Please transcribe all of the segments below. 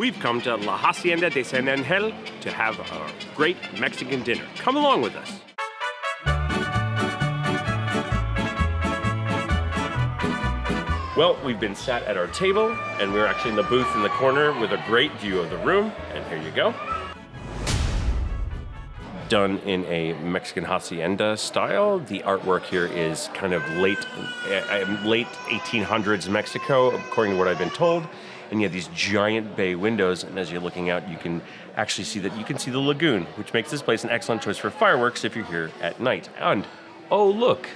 We've come to La Hacienda de San Angel to have a great Mexican dinner. Come along with us. Well, we've been sat at our table, and we're actually in the booth in the corner with a great view of the room. And here you go. Done in a Mexican hacienda style. The artwork here is kind of late 1800s Mexico, according to what I've been told. And you have these giant bay windows, and as you're looking out, you can actually see the lagoon, which makes this place an excellent choice for fireworks if you're here at night. And, oh look,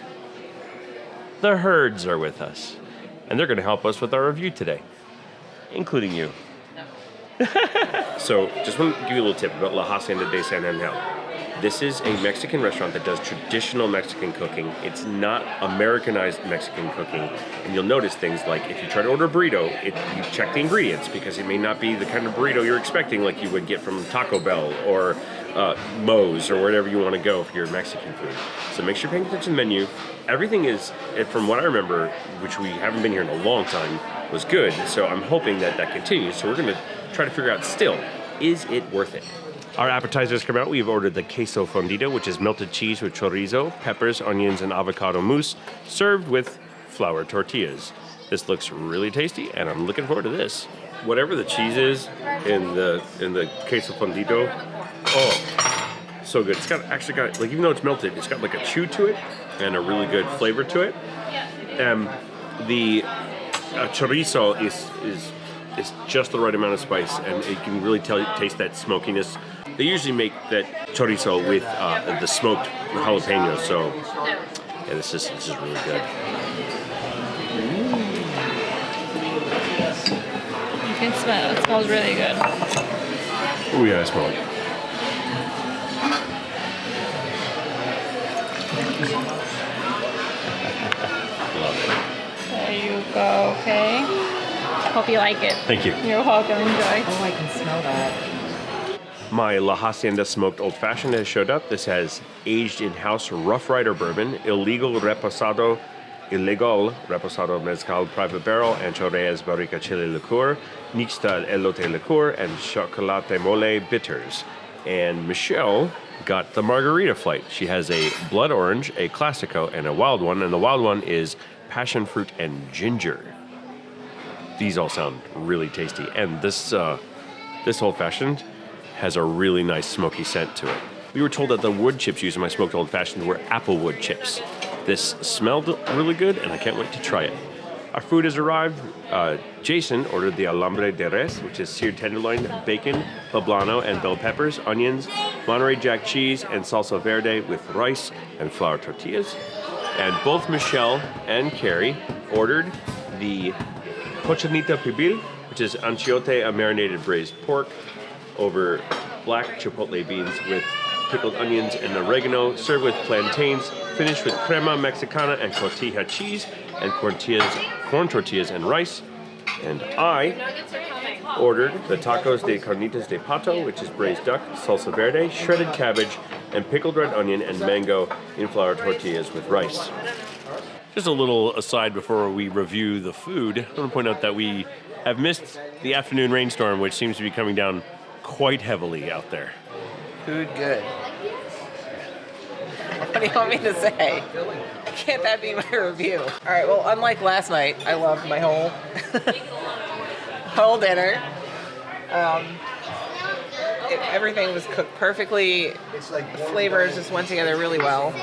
the herds are with us. And they're gonna help us with our review today, including you. So, just want to give you a little tip about La Hacienda de San Angel. This is a Mexican restaurant that does traditional Mexican cooking. It's not Americanized Mexican cooking. And you'll notice things like if you try to order a burrito, you check the ingredients because it may not be the kind of burrito you're expecting like you would get from Taco Bell or Moe's or wherever you want to go for your Mexican food. So make sure you're paying attention to the menu. Everything is, from what I remember, which we haven't been here in a long time, was good. So I'm hoping that continues. So we're going to try to figure out still, is it worth it? Our appetizers come out. We've ordered the queso fundido, which is melted cheese with chorizo, peppers, onions, and avocado mousse, served with flour tortillas. This looks really tasty, and I'm looking forward to this. Whatever the cheese is in the queso fundido, oh, so good. It's actually got, like, even though it's melted, it's got like a chew to it and a really good flavor to it. The chorizo is just the right amount of spice, and you can really taste that smokiness. They usually make that chorizo with the smoked jalapenos, so yeah, this is really good. You can smell it. It smells really good. Oh yeah, I smell it. Love it. There you go, okay? Hope you like it. Thank you. You're welcome. Enjoy. Oh, I can smell that. My La Hacienda Smoked Old Fashioned has showed up. This has aged in-house Rough Rider bourbon, illegal reposado mezcal private barrel, Ancho Reyes barrica chile liqueur, Nixta elote liqueur, and chocolate mole bitters. And Michelle got the margarita flight. She has a blood orange, a classico, and a wild one. And the wild one is passion fruit and ginger. These all sound really tasty. And this old fashioned has a really nice smoky scent to it. We were told that the wood chips used in my smoked old fashioned were applewood chips. This smelled really good, and I can't wait to try it. Our food has arrived. Jason ordered the alambre de res, which is seared tenderloin, bacon, poblano, and bell peppers, onions, Monterey Jack cheese, and salsa verde with rice and flour tortillas. And both Michelle and Carrie ordered the cochinita pibil, which is anchote, a marinated braised pork, over black chipotle beans with pickled onions and oregano, served with plantains, finished with crema mexicana and cotija cheese, and corn tortillas and rice. And I ordered the tacos de carnitas de pato, which is braised duck, salsa verde, shredded cabbage, and pickled red onion and mango in flour tortillas with rice. Just a little aside before we review the food, I want to point out that we have missed the afternoon rainstorm, which seems to be coming down quite heavily out there. Food good. What do you want me to say? Can't that be my review? All right, well, unlike last night, I loved my whole dinner. Everything was cooked perfectly. The flavors just went together really well.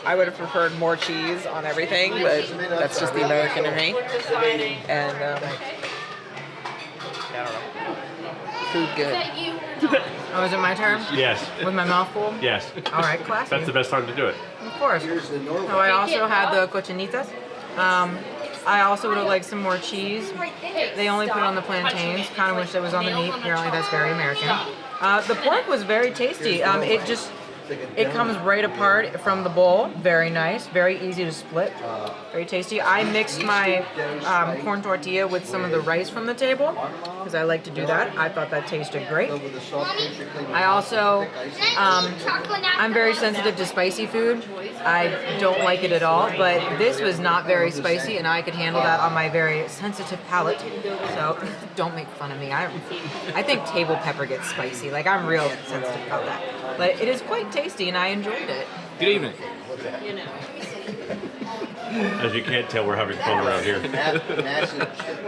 I would have preferred more cheese on everything, but that's just the American in me. And I don't know. Food good. Oh, is it my turn? Yes. With my mouth full? Yes. All right, classy. That's the best time to do it. Of course. So I also had the cochinitas. I also would have liked some more cheese. They only put it on the plantains. Kind of wish it was on the meat. Apparently that's very American. The pork was very tasty. It comes right apart from the bowl. Very nice. Very easy to split. Very tasty. I mixed my corn tortilla with some of the rice from the table because I like to do that. I thought that tasted great. I also, I'm very sensitive to spicy food. I don't like it at all, but this was not very spicy, and I could handle that on my very sensitive palate. So don't make fun of me. I think table pepper gets spicy. Like, I'm real sensitive about that. But it is quite tasty, and I enjoyed it. Good evening. As you can't tell, we're having fun around here.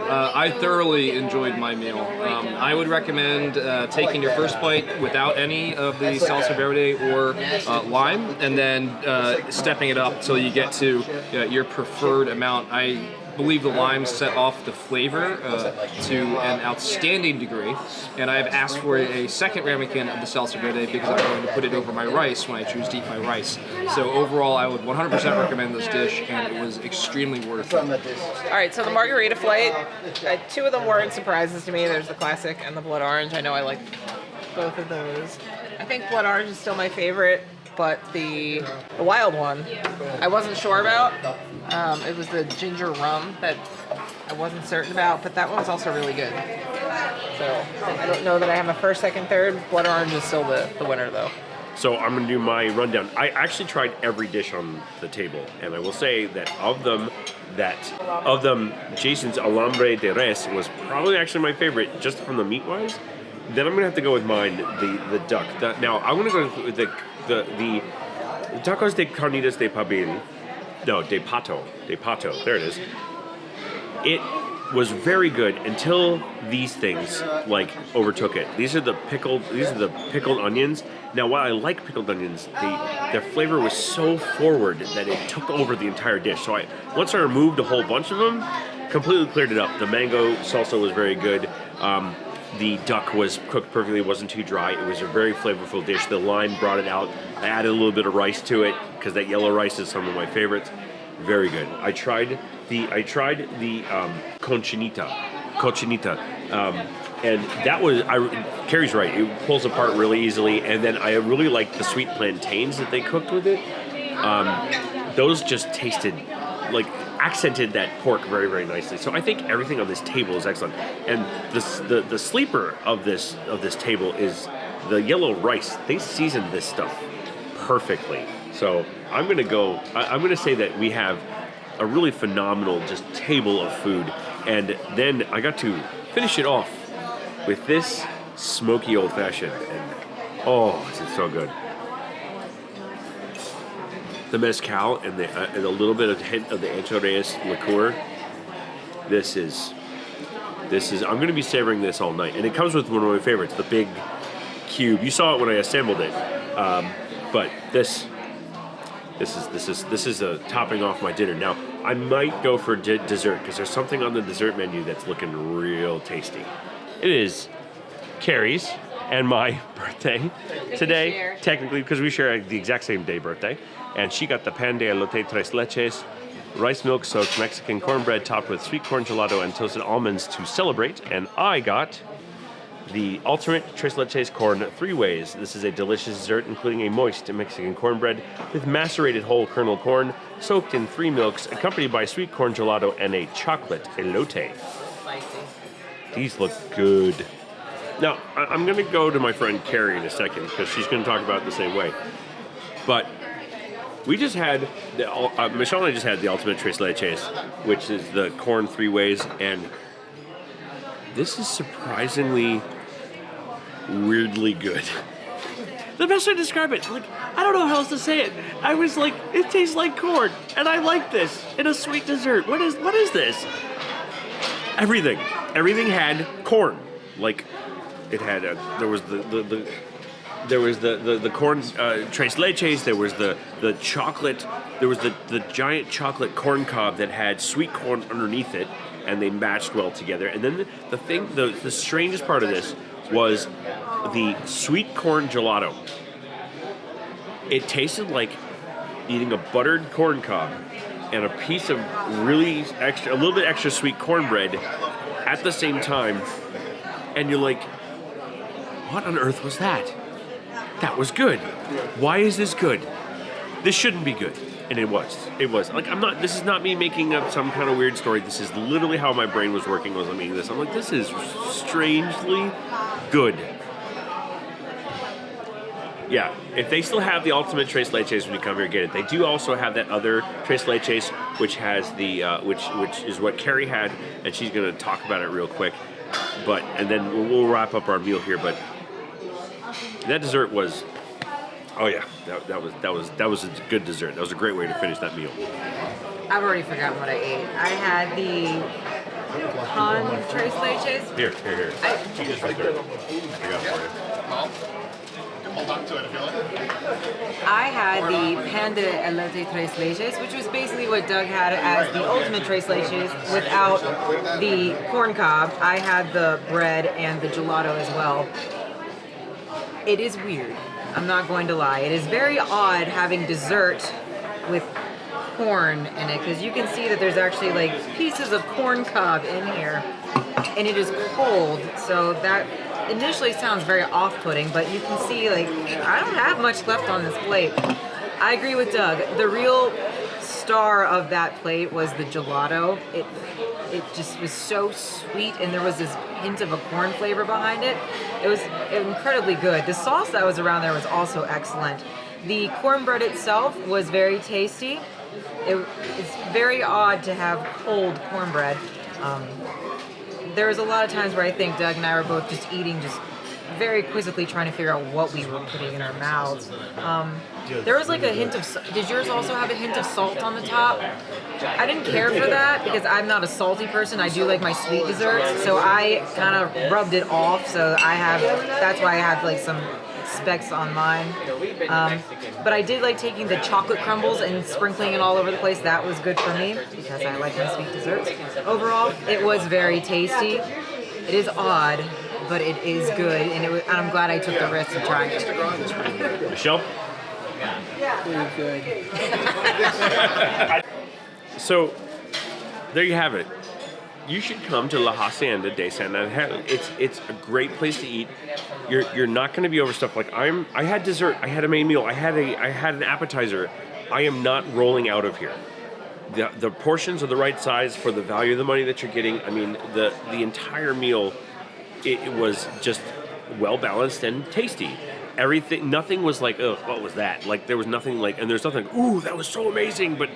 I thoroughly enjoyed my meal. I would recommend taking your first bite without any of the salsa verde or lime, and then stepping it up so you get to your preferred amount. I believe the lime set off the flavor to an outstanding degree, and I've asked for a second ramekin of the salsa verde because I'm going to put it over my rice when I choose to eat my rice. So overall, I would 100% recommend this dish, and it was extremely worth it. All right, so the margarita flight, two of them weren't surprises to me. There's the classic and the blood orange. I know I like both of those. I think blood orange is still my favorite, but the wild one, I wasn't sure about. It was the ginger rum that I wasn't certain about, but that one was also really good. So I don't know that I have a first, second, third. Blood orange is still the winner, though. So I'm going to do my rundown. I actually tried every dish on the table, and I will say that of them, Jason's alambre de res was probably actually my favorite, just from the meat-wise. Then I'm going to have to go with mine, the duck. Now, I'm going to go with the tacos de carnitas de pabil. No, de pato. There it is. It was very good until these things overtook it. These are the pickled onions. Now, while I like pickled onions, their flavor was so forward that it took over the entire dish. So once I removed a whole bunch of them, completely cleared it up. The mango salsa was very good. The duck was cooked perfectly. It wasn't too dry. It was a very flavorful dish. The lime brought it out. I added a little bit of rice to it because that yellow rice is some of my favorites. Very good. I tried the cochinita, and that was Carrie's right. It pulls apart really easily. And then I really liked the sweet plantains that they cooked with it. Those just tasted accented that pork very, very nicely. So I think everything on this table is excellent. And the sleeper of this table is the yellow rice. They seasoned this stuff perfectly. So I'm gonna say that we have a really phenomenal just table of food. And then I got to finish it off with this smoky old fashioned. And oh, this is so good. The mezcal and a little bit of hint of the Ancho Reyes liqueur. This is. I'm going to be savoring this all night, and it comes with one of my favorites, the big cube. You saw it when I assembled it, but this is a topping off my dinner. Now I might go for dessert because there's something on the dessert menu that's looking real tasty. It is Carrie's and my birthday today, technically, because we share the exact same day birthday. And she got the pan de elote tres leches, rice milk soaked Mexican cornbread topped with sweet corn gelato and toasted almonds to celebrate. And I got the ultimate tres leches corn 3 ways. This is a delicious dessert including a moist Mexican cornbread with macerated whole kernel corn soaked in 3 milks, accompanied by sweet corn gelato and a chocolate elote. These look good. Now, I'm going to go to my friend Carrie in a second because she's going to talk about it the same way. But we just had, Michelle and I just had the ultimate tres leches, which is the corn 3 ways, and this is surprisingly weirdly good. The best way to describe it, I don't know how else to say it. I was like, it tastes like corn, and I like this in a sweet dessert. What is this? Everything had corn. It had there was the corn tres leches. There was the chocolate. There was the giant chocolate corn cob that had sweet corn underneath it, and they matched well together. And then the strangest part of this was the sweet corn gelato. It tasted like eating a buttered corn cob and a piece of a little bit extra sweet cornbread at the same time, and you're like, what on earth was that? that was good. Why is this good? This shouldn't be good. And it was. It was. Like, this is not me making up some kind of weird story. This is literally how my brain was working as I'm eating this. I'm like, this is strangely good. Yeah, if they still have the ultimate tres leches when you come here, get it. They do also have that other tres leches, which has the which is what Carrie had, and she's gonna talk about it real quick. And then we'll wrap up our meal here. But that dessert was, oh yeah, that was a good dessert. That was a great way to finish that meal. I've already forgotten what I ate. I had the con tres leches. Here. You just right there. I got it for you. Hold on to it if you like. I had the pan de elote tres leches, which was basically what Doug had as the ultimate tres leches without the corn cob. I had the bread and the gelato as well. It is weird. I'm not going to lie. It is very odd having dessert with corn in it, because you can see that there's actually like pieces of corn cob in here, and it is cold, so that initially sounds very off-putting, but you can see, like, I don't have much left on this plate. I agree with Doug. The real star of that plate was the gelato. It just was so sweet, and there was this hint of a corn flavor behind it. It was incredibly good. The sauce that was around there was also excellent. The cornbread itself was very tasty. It's very odd to have cold cornbread. There was a lot of times where I think Doug and I were both just eating, just very quizzically trying to figure out what we were putting in our mouths. There was like a hint of, did yours also have a hint of salt on the top? I didn't care for that because I'm not a salty person. I do like my sweet desserts, so I kind of rubbed it off. So that's why I have like some specks on mine. But I did like taking the chocolate crumbles and sprinkling it all over the place. That was good for me because I like my sweet desserts. Overall, it was very tasty. It is odd, but it is good, and I'm glad I took the risk to try it. Michelle? Really good. So, there you have it. You should come to La Hacienda de San Angel. It's a great place to eat. You're not going to be overstuffed. Like I had dessert. I had a main meal. I had an appetizer. I am not rolling out of here. The portions are the right size for the value of the money that you're getting. I mean, the entire meal, it was just well balanced and tasty. Everything, nothing was like, oh, what was that? Like there was nothing like, and there's nothing, ooh, that was so amazing. But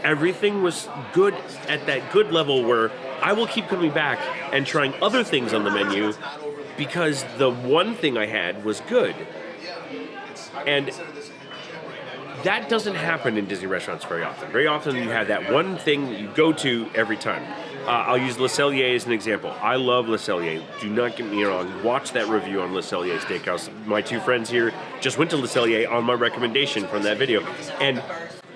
everything was good at that good level where I will keep coming back and trying other things on the menu because the one thing I had was good. And that doesn't happen in Disney restaurants very often. Very often you have that one thing you go to every time. I'll use Le Cellier as an example. I love Le Cellier. Do not get me wrong. Watch that review on Le Cellier Steakhouse. My two friends here just went to Le Cellier on my recommendation from that video. And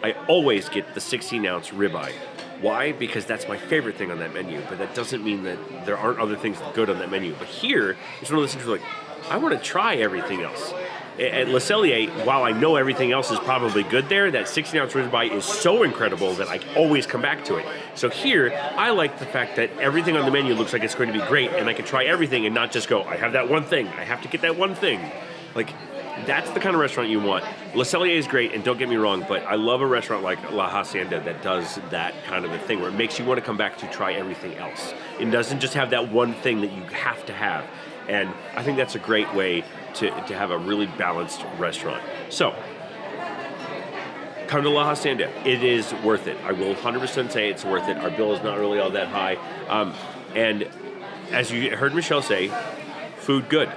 I always get the 16-ounce ribeye. Why? Because that's my favorite thing on that menu. But that doesn't mean that there aren't other things good on that menu. But here, it's one of those things where like, I want to try everything else. At Le Cellier, while I know everything else is probably good there, that 16-ounce ribeye is so incredible that I always come back to it. So here, I like the fact that everything on the menu looks like it's going to be great, and I can try everything and not just go, I have that one thing, I have to get that one thing. Like, that's the kind of restaurant you want. Le Cellier is great, and don't get me wrong, but I love a restaurant like La Hacienda that does that kind of a thing, where it makes you want to come back to try everything else. It doesn't just have that one thing that you have to have. And I think that's a great way to have a really balanced restaurant. So, come to La Hacienda. It is worth it. I will 100% say it's worth it. Our bill is not really all that high. And as you heard Michelle say, food good.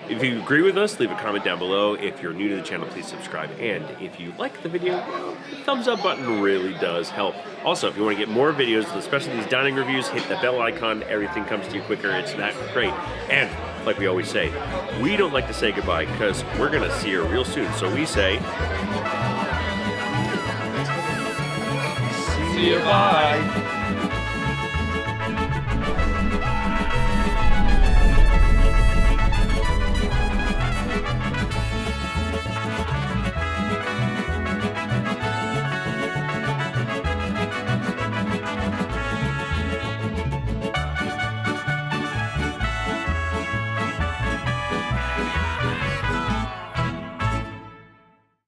If you agree with us, leave a comment down below. If you're new to the channel, please subscribe. And if you like the video, the thumbs up button really does help. Also, if you want to get more videos, especially these dining reviews, hit the bell icon. Everything comes to you quicker. It's that great. And like we always say, we don't like to say goodbye because we're going to see you real soon. So we say, see you, bye.